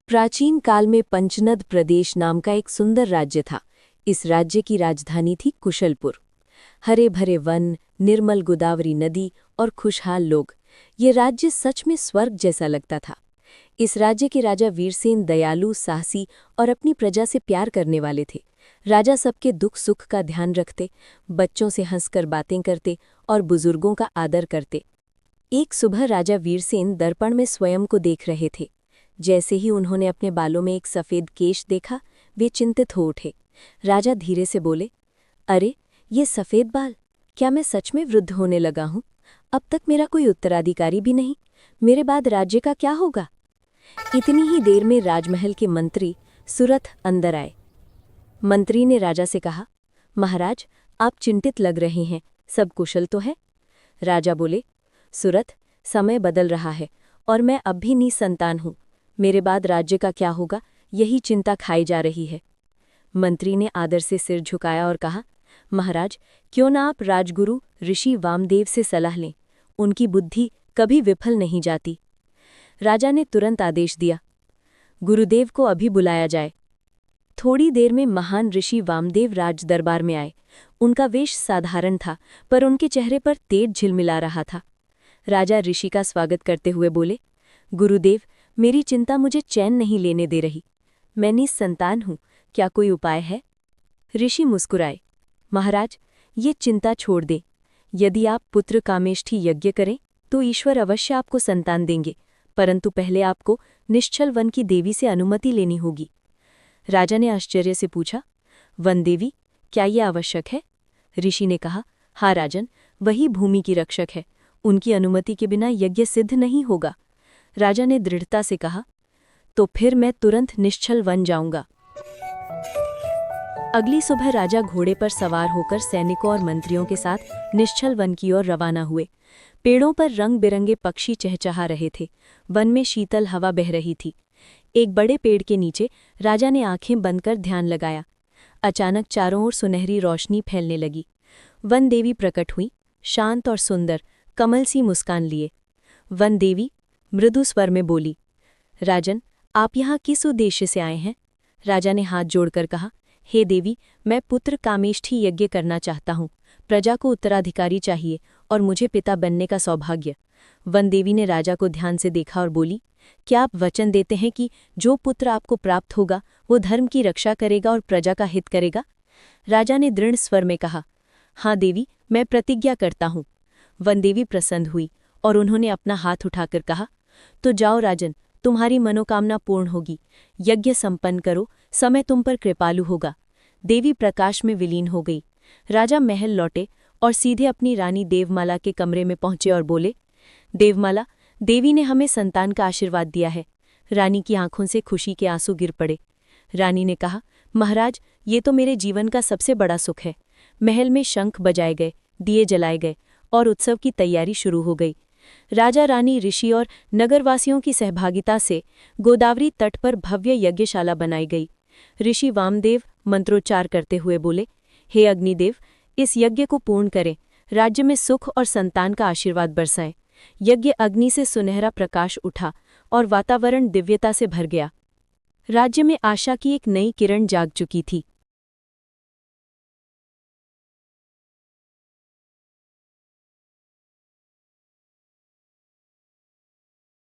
प्राचीन काल में पंचनद प्रदेश नाम का एक सुंदर राज्य था। इस राज्य की राजधानी थी कुशलपुर। हरे भरे वन, निर्मल गोदावरी नदी और खुशहाल लोग। ये राज्य सच में स्वर्ग जैसा लगता था। इस राज्य के राजा वीरसेन दयालु, साहसी और अपनी प्रजा से प्यार करने वाले थे। राजा सबके दुख सुख का ध्यान रखते, बच्चों से हंसकर बातें करते और बुजुर्गों का आदर करते। एक सुबह राजा वीरसेन दर्पण में स्वयं को देख रहे थे। जैसे ही उन्होंने अपने बालों में एक सफ़ेद केश देखा, वे चिंतित हो उठे। राजा धीरे से बोले, अरे ये सफ़ेद बाल, क्या मैं सच में वृद्ध होने लगा हूँ? अब तक मेरा कोई उत्तराधिकारी भी नहीं। मेरे बाद राज्य का क्या होगा? इतनी ही देर में राजमहल के मंत्री सुरथ अंदर आए। मंत्री ने राजा से कहा, महाराज, आप चिंतित लग रहे हैं, सब कुशल तो है? राजा बोले, सुरथ, समय बदल रहा है और मैं अब भी निसंतान हूँ। मेरे बाद राज्य का क्या होगा, यही चिंता खाई जा रही है। मंत्री ने आदर से सिर झुकाया और कहा, महाराज, क्यों ना आप राजगुरु ऋषि वामदेव से सलाह लें। उनकी बुद्धि कभी विफल नहीं जाती। राजा ने तुरंत आदेश दिया, गुरुदेव को अभी बुलाया जाए। थोड़ी देर में महान ऋषि वामदेव राज दरबार में आए। उनका वेश साधारण था, पर उनके चेहरे पर तेज झिलमिला रहा था। राजा ऋषि का स्वागत करते हुए बोले, गुरुदेव, मेरी चिंता मुझे चैन नहीं लेने दे रही। मैं निसंतान हूँ, क्या कोई उपाय है? ऋषि मुस्कुराए, महाराज, ये चिंता छोड़ दें। यदि आप पुत्र कामेष्ठी यज्ञ करें तो ईश्वर अवश्य आपको संतान देंगे, परंतु पहले आपको निश्चल वन की देवी से अनुमति लेनी होगी। राजा ने आश्चर्य से पूछा, वन देवी, क्या ये आवश्यक है? ऋषि ने कहा, हाँ राजन, वही भूमि की रक्षक है। उनकी अनुमति के बिना यज्ञ सिद्ध नहीं होगा। राजा ने दृढ़ता से कहा, तो फिर मैं तुरंत निश्चल वन जाऊंगा। अगली सुबह राजा घोड़े पर सवार होकर सैनिकों और मंत्रियों के साथ निश्चल वन की ओर रवाना हुए। पेड़ों पर रंग बिरंगे पक्षी चहचहा रहे थे। वन में शीतल हवा बह रही थी। एक बड़े पेड़ के नीचे राजा ने आंखें बंद कर ध्यान लगाया। अचानक चारों ओर सुनहरी रोशनी फैलने लगी। वन देवी प्रकट हुई, शांत और सुंदर, कमल सी मुस्कान लिए। वन देवी मृदु स्वर में बोली, राजन, आप यहाँ किस उद्देश्य से आए हैं? राजा ने हाथ जोड़कर कहा, हे देवी, मैं पुत्र कामेष्ठी यज्ञ करना चाहता हूँ। प्रजा को उत्तराधिकारी चाहिए और मुझे पिता बनने का सौभाग्य। वन देवी ने राजा को ध्यान से देखा और बोली, क्या आप वचन देते हैं कि जो पुत्र आपको प्राप्त होगा वो धर्म की रक्षा करेगा और प्रजा का हित करेगा? राजा ने दृढ़ स्वर में कहा, हाँ देवी, मैं प्रतिज्ञा करता हूँ। वन देवी प्रसन्न हुई और उन्होंने अपना हाथ उठाकर कहा, तो जाओ राजन, तुम्हारी मनोकामना पूर्ण होगी। यज्ञ संपन्न करो, समय तुम पर कृपालु होगा। देवी प्रकाश में विलीन हो गई। राजा महल लौटे और सीधे अपनी रानी देवमाला के कमरे में पहुंचे और बोले, देवमाला, देवी ने हमें संतान का आशीर्वाद दिया है। रानी की आंखों से खुशी के आंसू गिर पड़े। रानी ने कहा, महाराज, ये तो मेरे जीवन का सबसे बड़ा सुख है। महल में शंख बजाए गए, दिए जलाए गए और उत्सव की तैयारी शुरू हो गई। राजा, रानी, ऋषि और नगरवासियों की सहभागिता से गोदावरी तट पर भव्य यज्ञशाला बनाई गई। ऋषि वामदेव मंत्रोच्चार करते हुए बोले, हे अग्निदेव, इस यज्ञ को पूर्ण करें, राज्य में सुख और संतान का आशीर्वाद बरसाएं। यज्ञ अग्नि से सुनहरा प्रकाश उठा और वातावरण दिव्यता से भर गया। राज्य में आशा की एक नई किरण जाग चुकी थी।